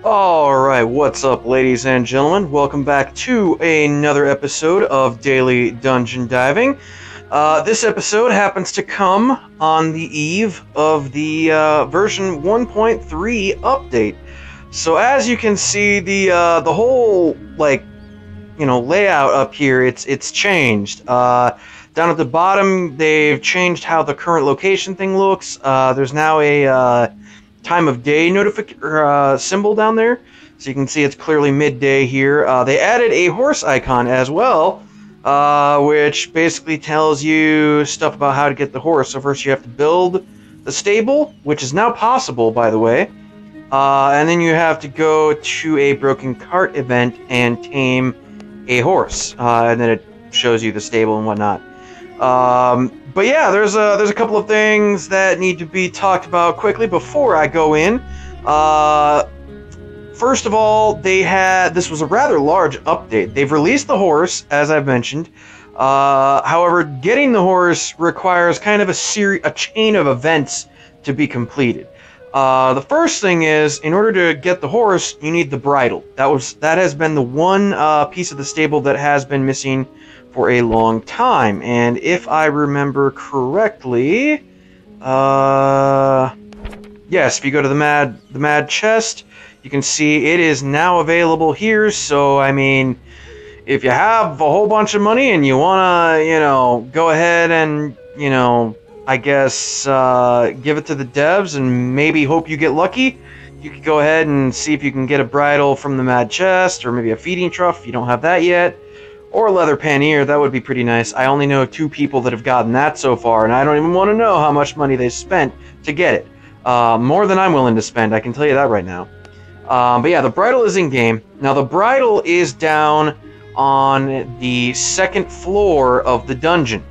Alright, what's up, ladies and gentlemen? Welcome back to another episode of Daily Dungeon Diving. This episode happens to come on the eve of the version 1.3 update. So as you can see, the whole, layout up here, it's changed. Down at the bottom, they've changed how the current location thing looks. There's now a time of day symbol down there, so you can see it's clearly midday here. They added a horse icon as well, which basically tells you stuff about how to get the horse. So first you have to build the stable, which is now possible, by the way, and then you have to go to a broken cart event and tame a horse, and then it shows you the stable and whatnot. But yeah, there's a couple of things that need to be talked about quickly before I go in. First of all, this was a rather large update. They've released the horse, as I've mentioned. However, getting the horse requires kind of a chain of events to be completed. The first thing is, in order to get the horse, you need the bridle. That has been the one piece of the stable that has been missing for a long time, and if I remember correctly, yes, if you go to the mad chest, you can see it is now available here. So I mean, if you have a whole bunch of money and you wanna, go ahead and, I guess, give it to the devs and maybe hope you get lucky, you could go ahead and see if you can get a bridle from the mad chest, or maybe a feeding trough if you don't have that yet. Or a leather pannier, that would be pretty nice. I only know 2 people that have gotten that so far, and I don't even want to know how much money they spent to get it. More than I'm willing to spend, I can tell you that right now. But yeah, the bridle is in-game. Now, the bridle is down on the 2nd floor of the dungeon.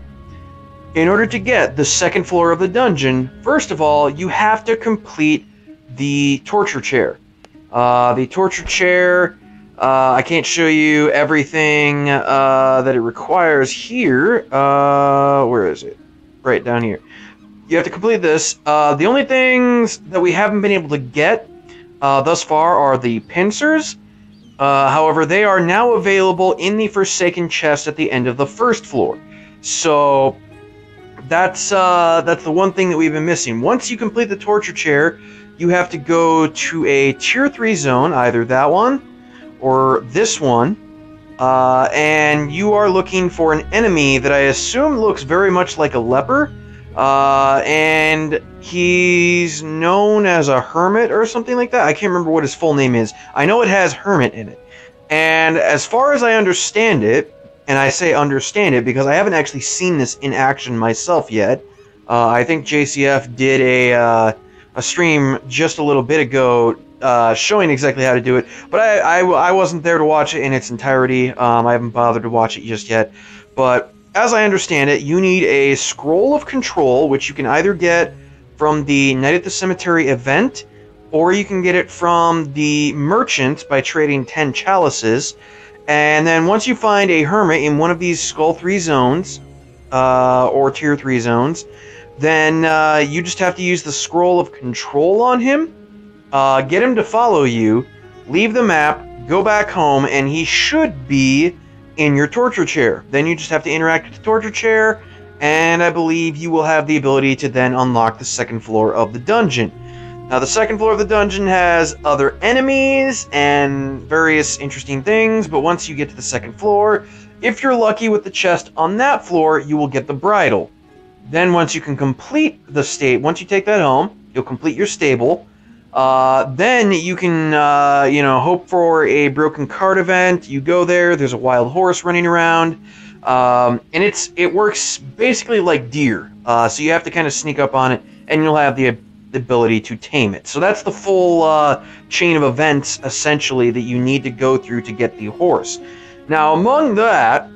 In order to get the 2nd floor of the dungeon, first of all, you have to complete the torture chair. The torture chair... I can't show you everything that it requires here. Where is it? Right down here. You have to complete this. The only things that we haven't been able to get thus far are the pincers. However, they are now available in the Forsaken chest at the end of the 1st floor. So that's the one thing that we've been missing. Once you complete the torture chair, you have to go to a tier 3 zone, either that one or this one, and you are looking for an enemy that I assume looks very much like a leper, and he's known as a hermit or something like that. I can't remember what his full name is. I know it has hermit in it, and as far as I understand it, and I say understand it because I haven't actually seen this in action myself yet. I think JCF did a stream just a little bit ago showing exactly how to do it, but I wasn't there to watch it in its entirety. I haven't bothered to watch it just yet, but as I understand it, you need a Scroll of Control, which you can either get from the Night at the Cemetery event, or you can get it from the merchant by trading 10 chalices, and then once you find a hermit in one of these Skull 3 zones, or Tier 3 zones, then you just have to use the Scroll of Control on him, get him to follow you, leave the map, go back home, and he should be in your torture chair. Then you just have to interact with the torture chair, and I believe you will have the ability to then unlock the 2nd floor of the dungeon. Now, the 2nd floor of the dungeon has other enemies and various interesting things, but once you get to the 2nd floor, if you're lucky with the chest on that floor, you will get the bridle. Then once you can complete the once you take that home, you'll complete your stable. Then you can, hope for a broken cart event. You go there, there's a wild horse running around, and it works basically like deer. So you have to kind of sneak up on it, and you'll have the ability to tame it. So that's the full chain of events, essentially, that you need to go through to get the horse. Now, among that,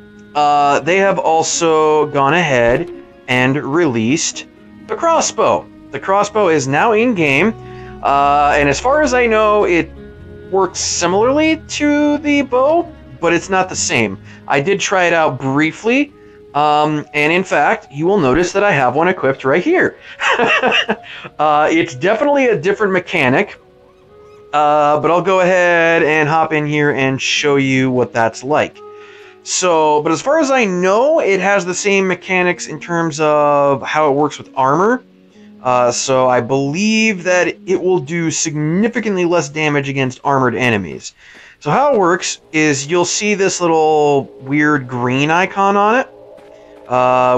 they have also gone ahead and released the crossbow. The crossbow is now in-game. And as far as I know, it works similarly to the bow, but it's not the same. I did try it out briefly, and in fact, you will notice that I have one equipped right here. It's definitely a different mechanic. But I'll go ahead and hop in here and show you what that's like. So, but as far as I know, it has the same mechanics in terms of how it works with armor. So I believe that it will do significantly less damage against armored enemies. So how it works is you'll see this little weird green icon on it,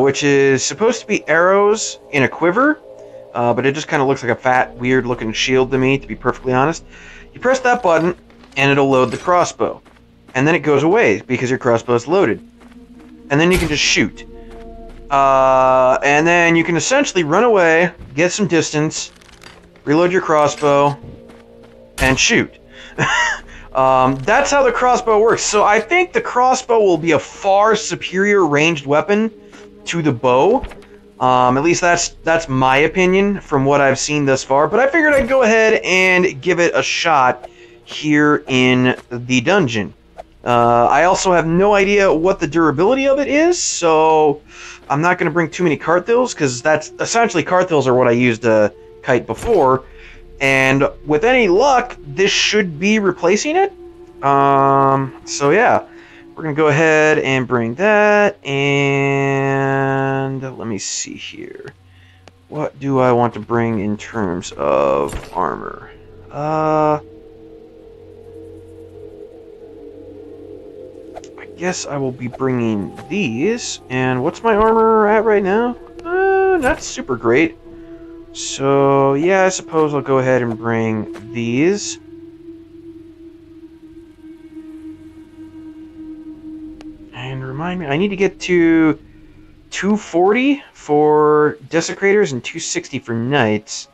which is supposed to be arrows in a quiver, but it just kind of looks like a fat, weird-looking shield to me, to be perfectly honest. You press that button, and it'll load the crossbow. And then it goes away, because your crossbow is loaded. And then you can just shoot. And then you can essentially run away, get some distance, reload your crossbow, and shoot. That's how the crossbow works. So I think the crossbow will be a far superior ranged weapon to the bow. At least that's my opinion from what I've seen thus far. But I figured I'd go ahead and give it a shot here in the dungeon. I also have no idea what the durability of it is, so I'm not going to bring too many Carthils, because that's essentially Carthils are what I used to kite before, and with any luck, this should be replacing it. So yeah, we're going to go ahead and bring that, and let me see here. What do I want to bring in terms of armor? Guess I will be bringing these. And what's my armor at right now? Not super great. So yeah, I suppose I'll go ahead and bring these. And remind me, I need to get to 240 for Desecrators and 260 for Knights.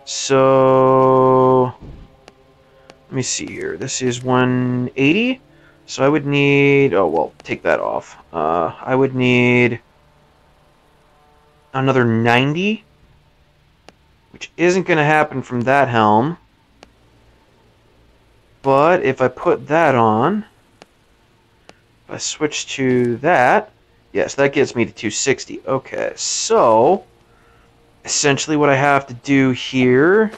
So let me see here. This is 180. So I would need, oh well, take that off. I would need another 90, which isn't going to happen from that helm. But if I put that on, if I switch to that, yes, that gets me to 260. Okay, so essentially what I have to do here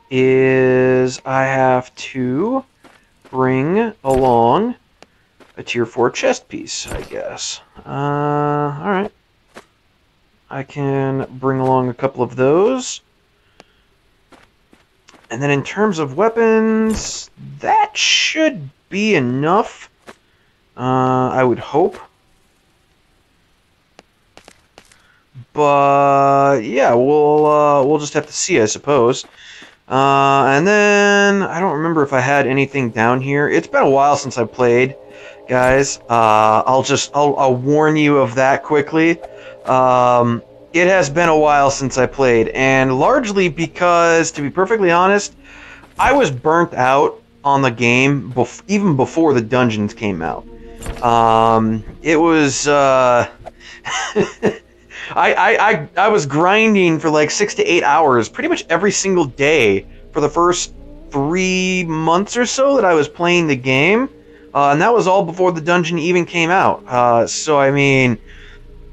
is I have to bring along a tier 4 chest piece, I guess. Alright. I can bring along a couple of those. And then in terms of weapons, that should be enough. I would hope. But yeah, we'll just have to see, I suppose. And then I don't remember if I had anything down here. It's been a while since I played, guys. I'll warn you of that quickly. It has been a while since I played, and largely because, to be perfectly honest, I was burnt out on the game even before the dungeons came out. It was I was grinding for like 6 to 8 hours pretty much every single day for the first 3 months or so that I was playing the game, and that was all before the dungeon even came out. So I mean,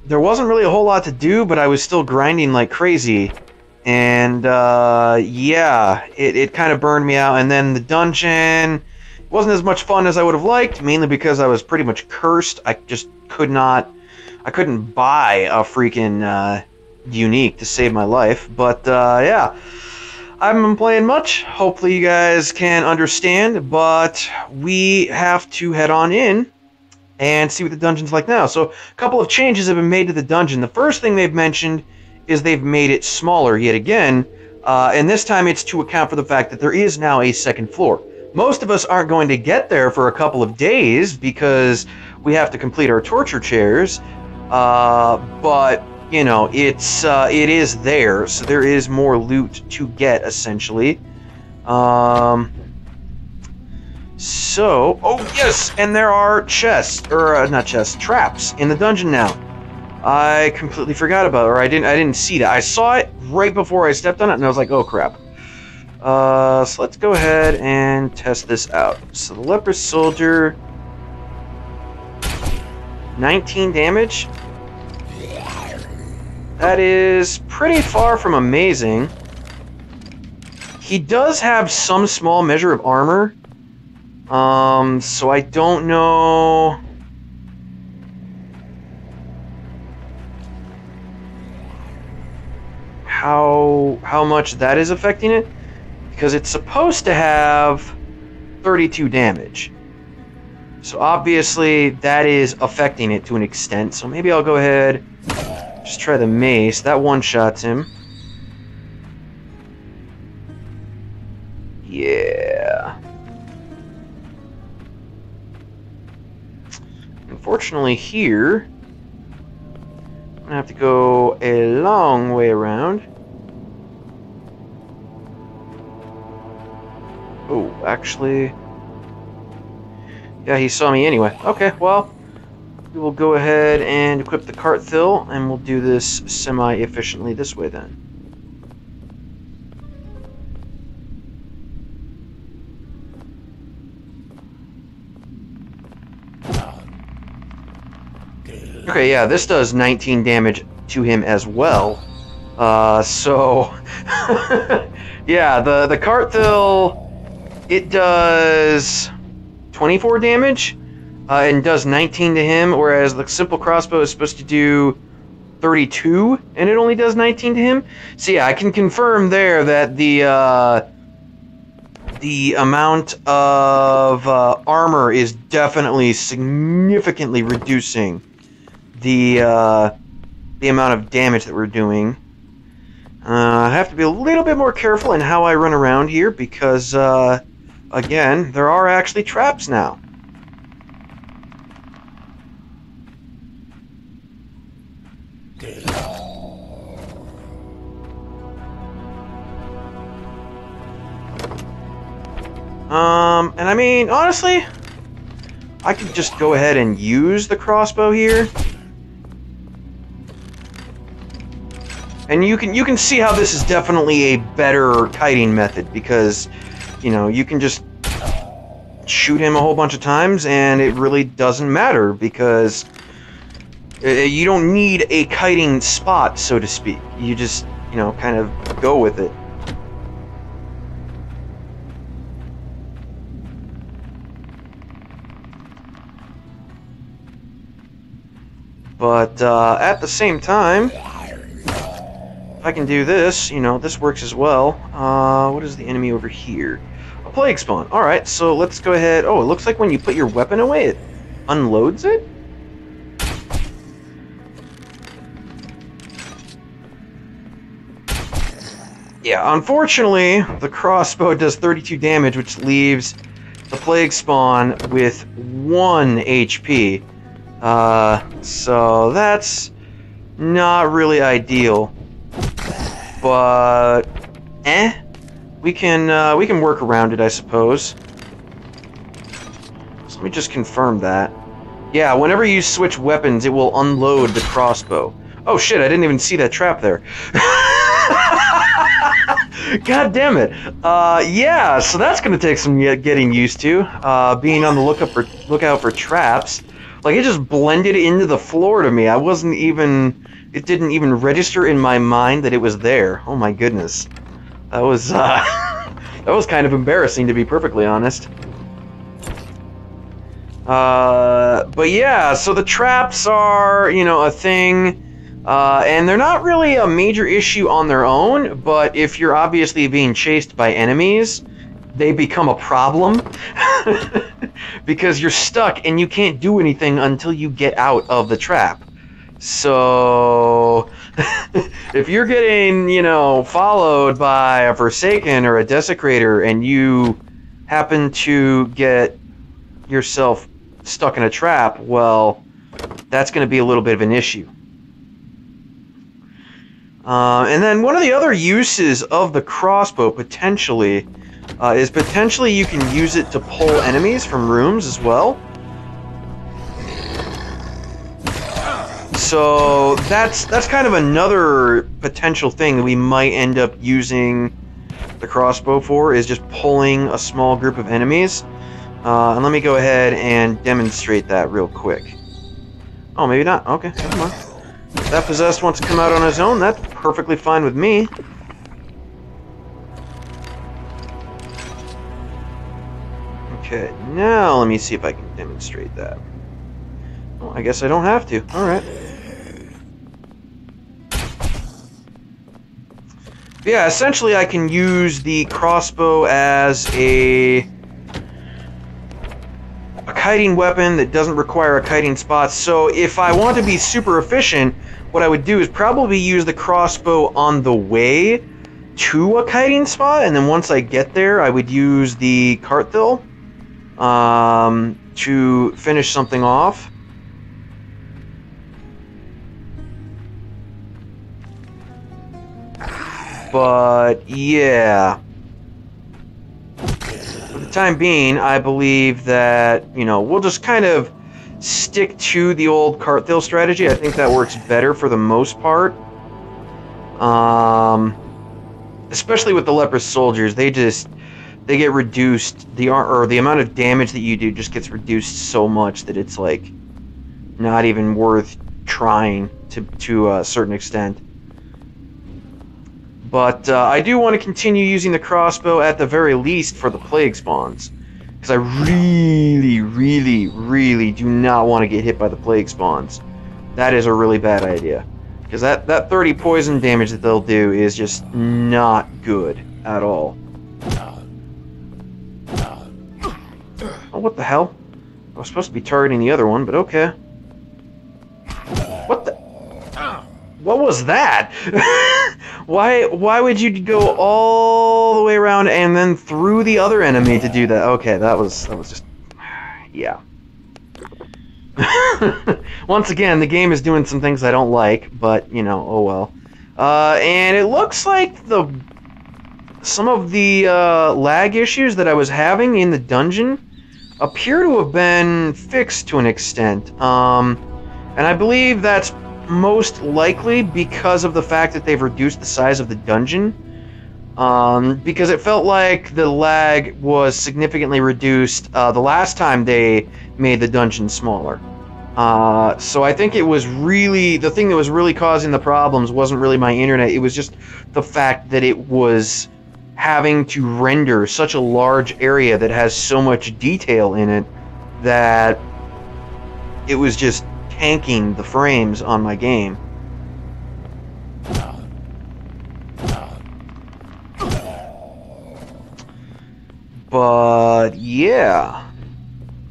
there wasn't really a whole lot to do, but I was still grinding like crazy, and yeah, it kind of burned me out. And then the dungeon wasn't as much fun as I would have liked, mainly because I was pretty much cursed. I just I couldn't buy a freaking unique to save my life. But yeah, I haven't been playing much. Hopefully you guys can understand, but we have to head on in and see what the dungeon's like now. So a couple of changes have been made to the dungeon. The first thing they've mentioned is they've made it smaller yet again, and this time it's to account for the fact that there is now a second floor. Most of us aren't going to get there for a couple of days because we have to complete our torture chairs. But you know, it is there, so there is more loot to get essentially. So, oh yes, and there are chests, or not chests, traps in the dungeon now. I completely forgot about it, or I didn't see that. I saw it right before I stepped on it, and I was like, oh crap. So let's go ahead and test this out. So the Leprous Soldier, 19 damage. That is pretty far from amazing. He does have some small measure of armor. So I don't know... how much that is affecting it, because it's supposed to have 32 damage. So obviously that is affecting it to an extent. So maybe I'll go ahead, just try the mace. That one-shots him. Yeah. Unfortunately here, I'm gonna have to go a long way around. Oh, actually... yeah, he saw me anyway. Okay, well, we will go ahead and equip the Carthill, and we'll do this semi-efficiently this way then. Okay, yeah, this does 19 damage to him as well. So... yeah, the Carthill... it does 24 damage, and does 19 to him, whereas the simple crossbow is supposed to do 32, and it only does 19 to him. So yeah, I can confirm there that the amount of armor is definitely significantly reducing the amount of damage that we're doing. I have to be a little bit more careful in how I run around here because, again, there are actually traps now. And I mean, honestly, I could just go ahead and use the crossbow here. And you can see how this is definitely a better kiting method because, you know, you can just shoot him a whole bunch of times and it really doesn't matter because you don't need a kiting spot, so to speak. You just, you know, kind of go with it. But at the same time, if I can do this, you know, this works as well. What is the enemy over here? A plague spawn. Alright, so let's go ahead. Oh, it looks like when you put your weapon away, it unloads it? Yeah, unfortunately, the crossbow does 32 damage, which leaves the plague spawn with 1 HP. So that's not really ideal. But we can work around it, I suppose. So let me just confirm that. Yeah, whenever you switch weapons, it will unload the crossbow. Oh shit, I didn't even see that trap there. God damn it. Yeah, so that's gonna take some getting used to. Being on the lookout for traps. Like, it just blended into the floor to me. I wasn't even... It didn't even register in my mind that it was there. Oh my goodness. That was, that was kind of embarrassing, to be perfectly honest. But yeah, so the traps are, you know, a thing. And they're not really a major issue on their own, but if you're obviously being chased by enemies, they become a problem. Because you're stuck and you can't do anything until you get out of the trap. So, if you're getting, you know, followed by a Forsaken or a Desecrator and you happen to get yourself stuck in a trap, well, that's going to be a little bit of an issue. And then one of the other uses of the crossbow, potentially, is potentially you can use it to pull enemies from rooms as well. So that's kind of another potential thing that we might end up using the crossbow for, is just pulling a small group of enemies. And let me go ahead and demonstrate that real quick. Oh, maybe not. Okay, never mind. If that possessed wants to come out on his own, that's perfectly fine with me. Okay, now let me see if I can demonstrate that. Well, I guess I don't have to. Alright. Yeah, essentially I can use the crossbow as a kiting weapon that doesn't require a kiting spot. So if I want to be super efficient, what I would do is probably use the crossbow on the way to a kiting spot, and then once I get there, I would use the Carthill to finish something off. But yeah, for the time being, I believe that, you know, we'll just kind of stick to the old Carthill strategy. I think that works better for the most part. Especially with the leprous soldiers, they get reduced. The amount of damage that you do just gets reduced so much that it's like not even worth trying to a certain extent. But I do want to continue using the crossbow at the very least for the plague spawns, because I really, really, really do not want to get hit by the plague spawns. That is a really bad idea, because that 30 poison damage that they'll do is just not good at all. Oh, what the hell? I was supposed to be targeting the other one, but okay. What the? What was that? Why would you go all the way around and then through the other enemy to do that? Okay, that was just, yeah. Once again, the game is doing some things I don't like, but you know, oh well. And it looks like some of the lag issues that I was having in the dungeon appear to have been fixed to an extent. And I believe that's most likely because of the fact that they've reduced the size of the dungeon. Because it felt like the lag was significantly reduced the last time they made the dungeon smaller. So I think it was really, the thing that was really causing the problems wasn't really my internet, it was just the fact that it was having to render such a large area that has so much detail in it that it was just tanking the frames on my game. But yeah,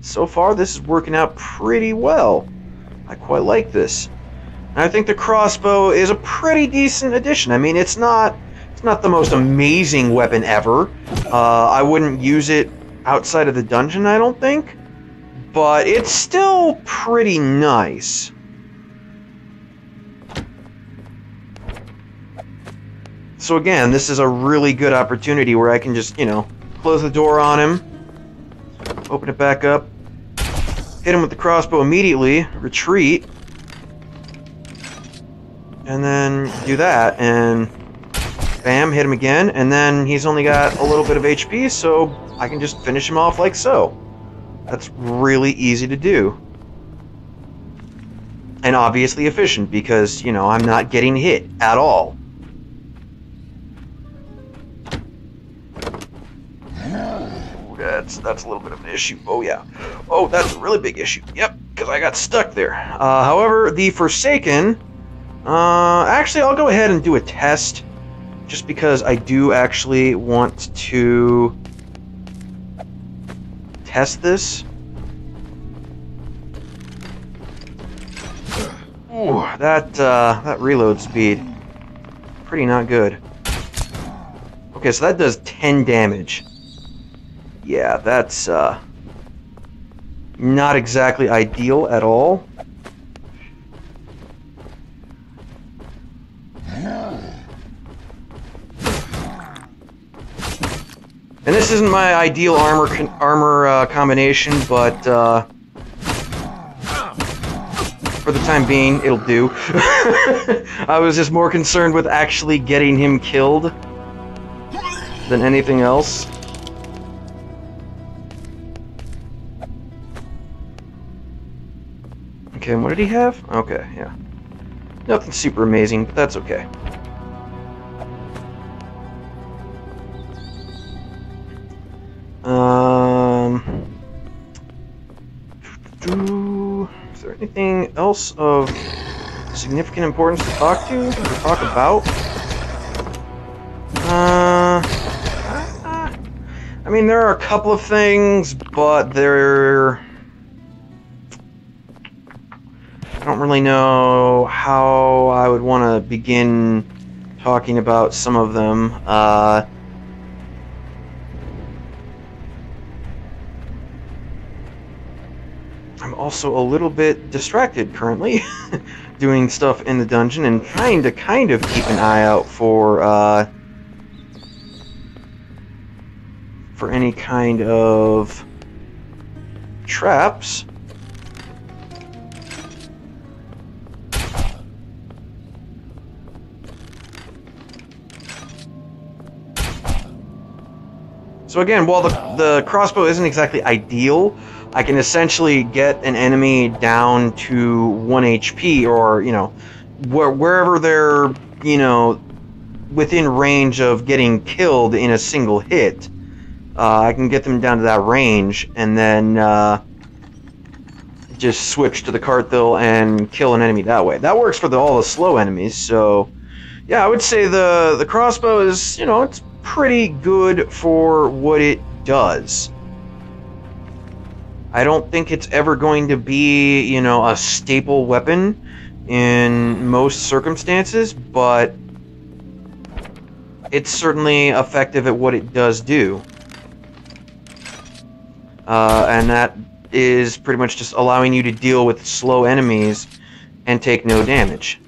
so far this is working out pretty well. I quite like this. And I think the crossbow is a pretty decent addition. I mean, it's not the most amazing weapon ever. I wouldn't use it outside of the dungeon, I don't think. But it's still pretty nice. So again, this is a really good opportunity where I can just, you know, close the door on him, open it back up, hit him with the crossbow immediately, retreat, and then do that, and bam, hit him again, and then he's only got a little bit of HP, so I can just finish him off like so. That's really easy to do. And obviously efficient, because, you know, I'm not getting hit at all. That's a little bit of an issue. Oh, yeah. Oh, that's a really big issue. Yep, because I got stuck there. However, the Forsaken... actually, I'll go ahead and do a test, just because I do actually want to test this. Ooh, that reload speed, pretty not good. Okay, so that does 10 damage. Yeah, that's not exactly ideal at all. And this isn't my ideal armor combination, but for the time being, it'll do. I was just more concerned with actually getting him killed than anything else. Okay, and what did he have? Okay, yeah. Nothing super amazing, but that's okay. else of significant importance to talk to or talk about? I mean, there are a couple of things, but I don't really know how I would want to begin talking about some of them. I'm also a little bit distracted currently, doing stuff in the dungeon and trying to kind of keep an eye out for any kind of traps. So again, while the crossbow isn't exactly ideal, I can essentially get an enemy down to 1 HP, or, you know, wherever they're, you know, within range of getting killed in a single hit. I can get them down to that range, and then just switch to the Carthill and kill an enemy that way. That works for all the slow enemies, so yeah, I would say the crossbow is, you know, it's pretty good for what it does. I don't think it's ever going to be, you know, a staple weapon in most circumstances, but it's certainly effective at what it does do. And that is pretty much just allowing you to deal with slow enemies and take no damage.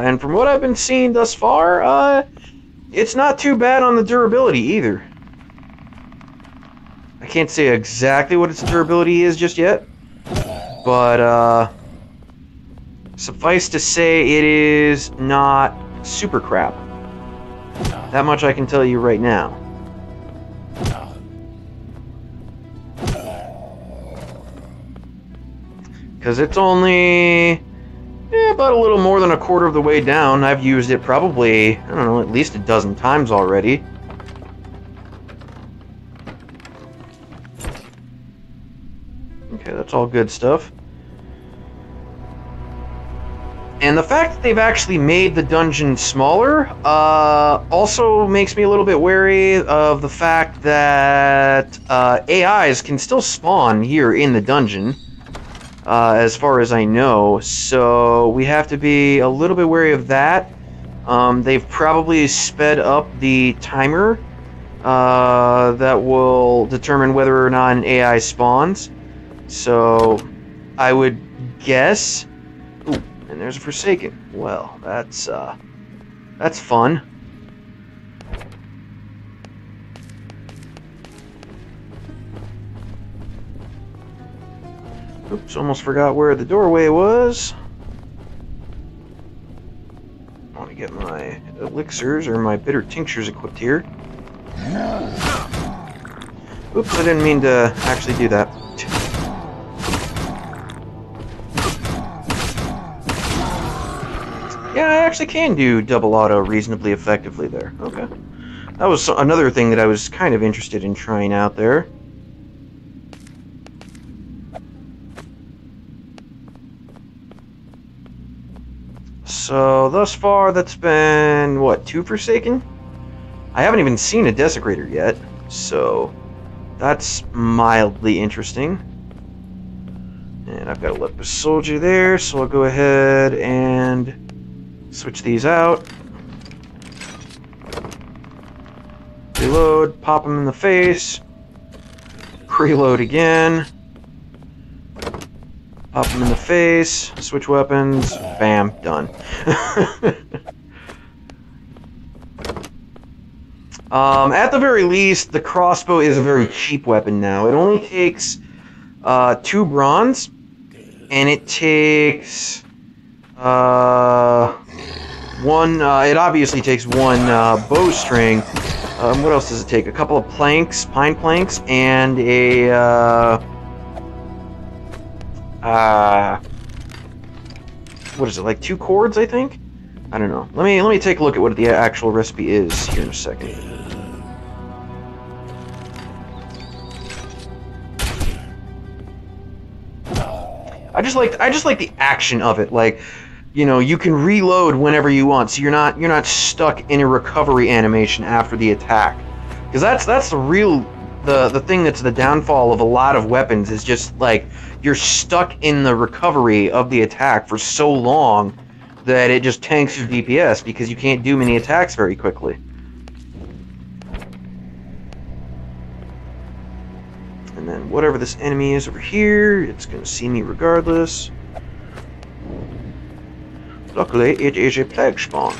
And from what I've been seeing thus far, it's not too bad on the durability either. I can't say exactly what its durability is just yet, but suffice to say it is not super crap. That much I can tell you right now. Because it's only about a little more than a quarter of the way down. I've used it probably, I don't know, at least a dozen times already. Okay, that's all good stuff. And the fact that they've actually made the dungeon smaller also makes me a little bit wary of the fact that AIs can still spawn here in the dungeon, as far as I know. So we have to be a little bit wary of that. They've probably sped up the timer that will determine whether or not an AI spawns. So I would guess... Ooh, and there's a Forsaken. Well, that's fun. Oops, almost forgot where the doorway was. I want to get my elixirs or my bitter tinctures equipped here. Oops, I didn't mean to actually do that. Yeah, I actually can do double auto reasonably effectively there. Okay. That was another thing that I was kind of interested in trying out there. So, thus far, that's been, what, 2 Forsaken? I haven't even seen a Desecrator yet, so that's mildly interesting. And I've got a Lepus Soldier there, so I'll go ahead and switch these out. Reload, pop them in the face. Reload again. Pop them in the face, switch weapons, bam, done. At the very least, the crossbow is a very cheap weapon now. It only takes 2 bronze, and it takes it obviously takes 1 bowstring. What else does it take? A couple of planks, pine planks, and a what is it, like 2 cords, I think? I don't know. Let me take a look at what the actual recipe is here in a second. just like the action of it. Like, you know, you can reload whenever you want, so you're not stuck in a recovery animation after the attack. Because that's the real the thing that's the downfall of a lot of weapons, is just like you're stuck in the recovery of the attack for so long that it just tanks your DPS because you can't do many attacks very quickly. And then whatever this enemy is over here, it's going to see me regardless. Luckily, it is a plague spawn.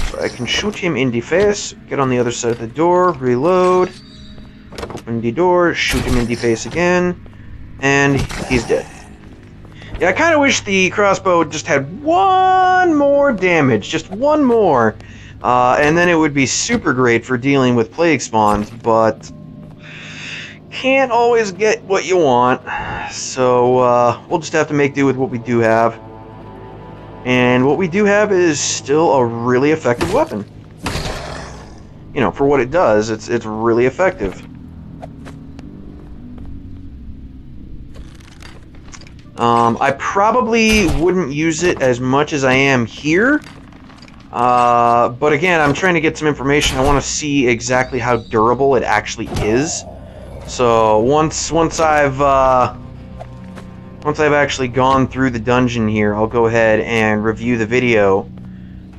So I can shoot him in the face, get on the other side of the door, reload, open the door, shoot him in the face again, and he's dead. Yeah, I kind of wish the crossbow just had one more damage, just one more, and then it would be super great for dealing with plague spawns, but can't always get what you want, so we'll just have to make do with what we do have. And what we do have is still a really effective weapon. You know, for what it does, it's really effective. I probably wouldn't use it as much as I am here. But again, I'm trying to get some information. I want to see exactly how durable it actually is. So once I've actually gone through the dungeon here, I'll go ahead and review the video,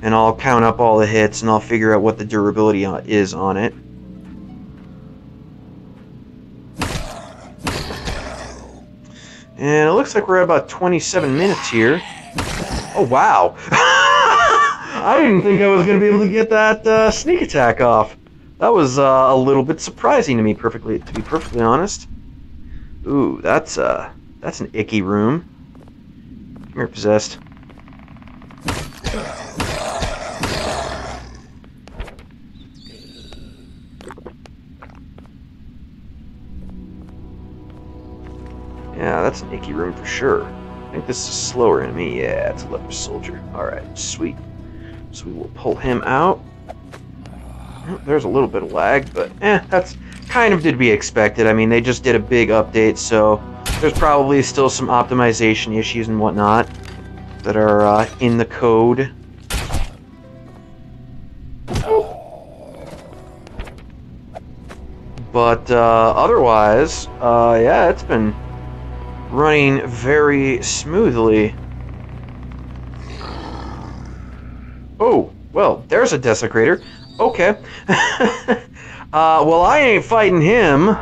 and I'll count up all the hits, and I'll figure out what the durability is on it. And it looks like we're at about 27 minutes here. Oh, wow. I didn't think I was going to be able to get that sneak attack off. That was a little bit surprising to me, to be perfectly honest. Ooh, that's an icky room. Come here, possessed. Yeah, that's an icky room for sure. I think this is a slower enemy. Yeah, it's a leper soldier. Alright, sweet. So we will pull him out. There's a little bit of lag, but that's kind of to be expected. I mean, they just did a big update, so there's probably still some optimization issues and whatnot that are in the code. But otherwise, yeah, it's been running very smoothly. Oh, well, there's a desecrator. Okay. Well, I ain't fighting him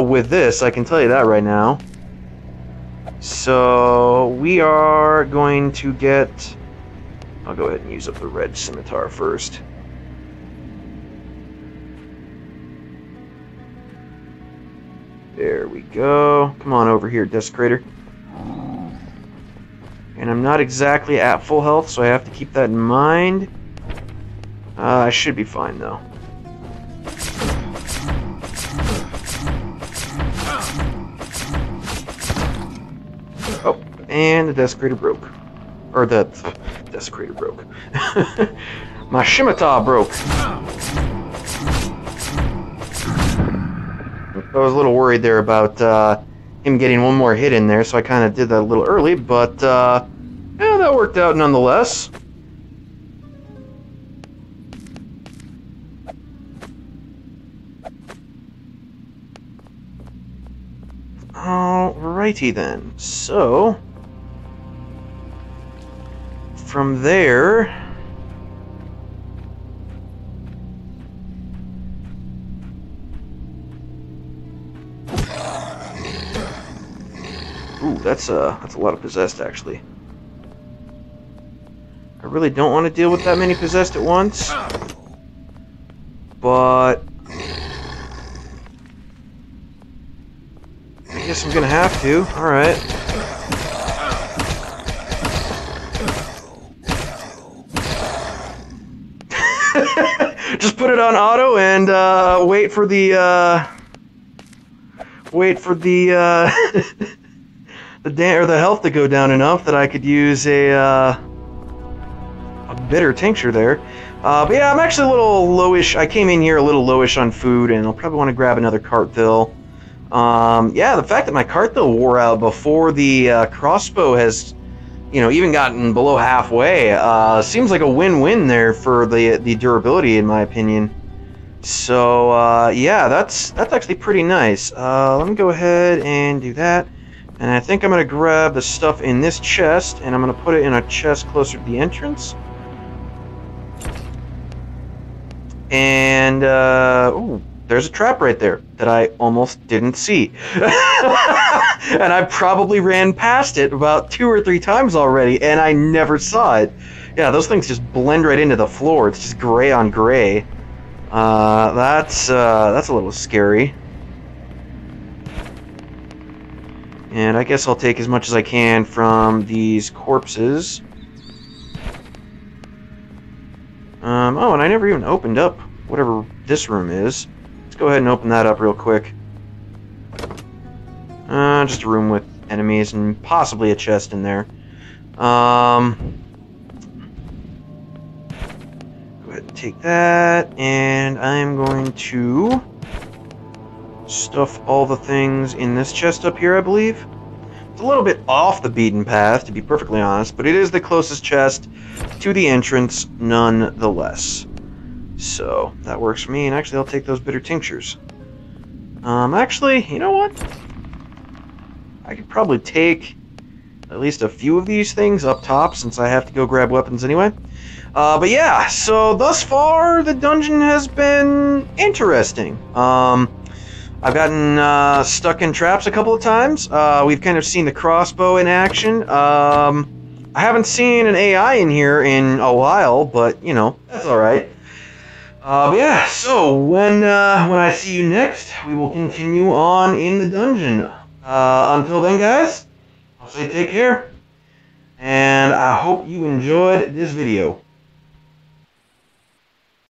with this, I can tell you that right now. So, we are going to get... I'll go ahead and use up the red scimitar first. There we go. Come on over here, Desecrator. And I'm not exactly at full health, so I have to keep that in mind. I should be fine, though. Oh, and the Desecrator broke. Or the Desecrator broke. My scimitar broke. I was a little worried there about him getting one more hit in there, so I kind of did that a little early, but yeah, that worked out nonetheless. Alrighty then, so from there, ooh, that's a lot of possessed actually. I really don't want to deal with that many possessed at once, but I guess I'm gonna have to. Alright. Just put it on auto and wait for the the health to go down enough that I could use a bitter tincture there. But yeah, I'm actually a little lowish. I came in here a little lowish on food, and I'll probably want to grab another cart fill. Yeah, the fact that my cart though wore out before the crossbow has, even gotten below halfway, seems like a win-win there for the durability, in my opinion. So yeah, that's actually pretty nice. Let me go ahead and do that, and I think I'm gonna grab the stuff in this chest, and I'm gonna put it in a chest closer to the entrance. And ooh, there's a trap right there that I almost didn't see. And I probably ran past it about 2 or 3 times already, and I never saw it. Yeah, those things just blend right into the floor. It's just gray on gray. That's a little scary. And I guess I'll take as much as I can from these corpses. Oh, and I never even opened up whatever this room is. Let's go ahead and open that up real quick. Just a room with enemies and possibly a chest in there. Go ahead and take that, and I'm going to stuff all the things in this chest up here, I believe. It's a little bit off the beaten path, to be perfectly honest, but it is the closest chest to the entrance nonetheless. So, that works for me, and actually I'll take those bitter tinctures. Actually, you know what? I could probably take at least a few of these things up top, since I have to go grab weapons anyway. But yeah, so thus far, the dungeon has been interesting. I've gotten stuck in traps a couple of times. We've kind of seen the crossbow in action. I haven't seen an AI in here in a while, but, that's alright. But yeah, so when I see you next, we will continue on in the dungeon. Until then, guys, I'll say take care, and I hope you enjoyed this video.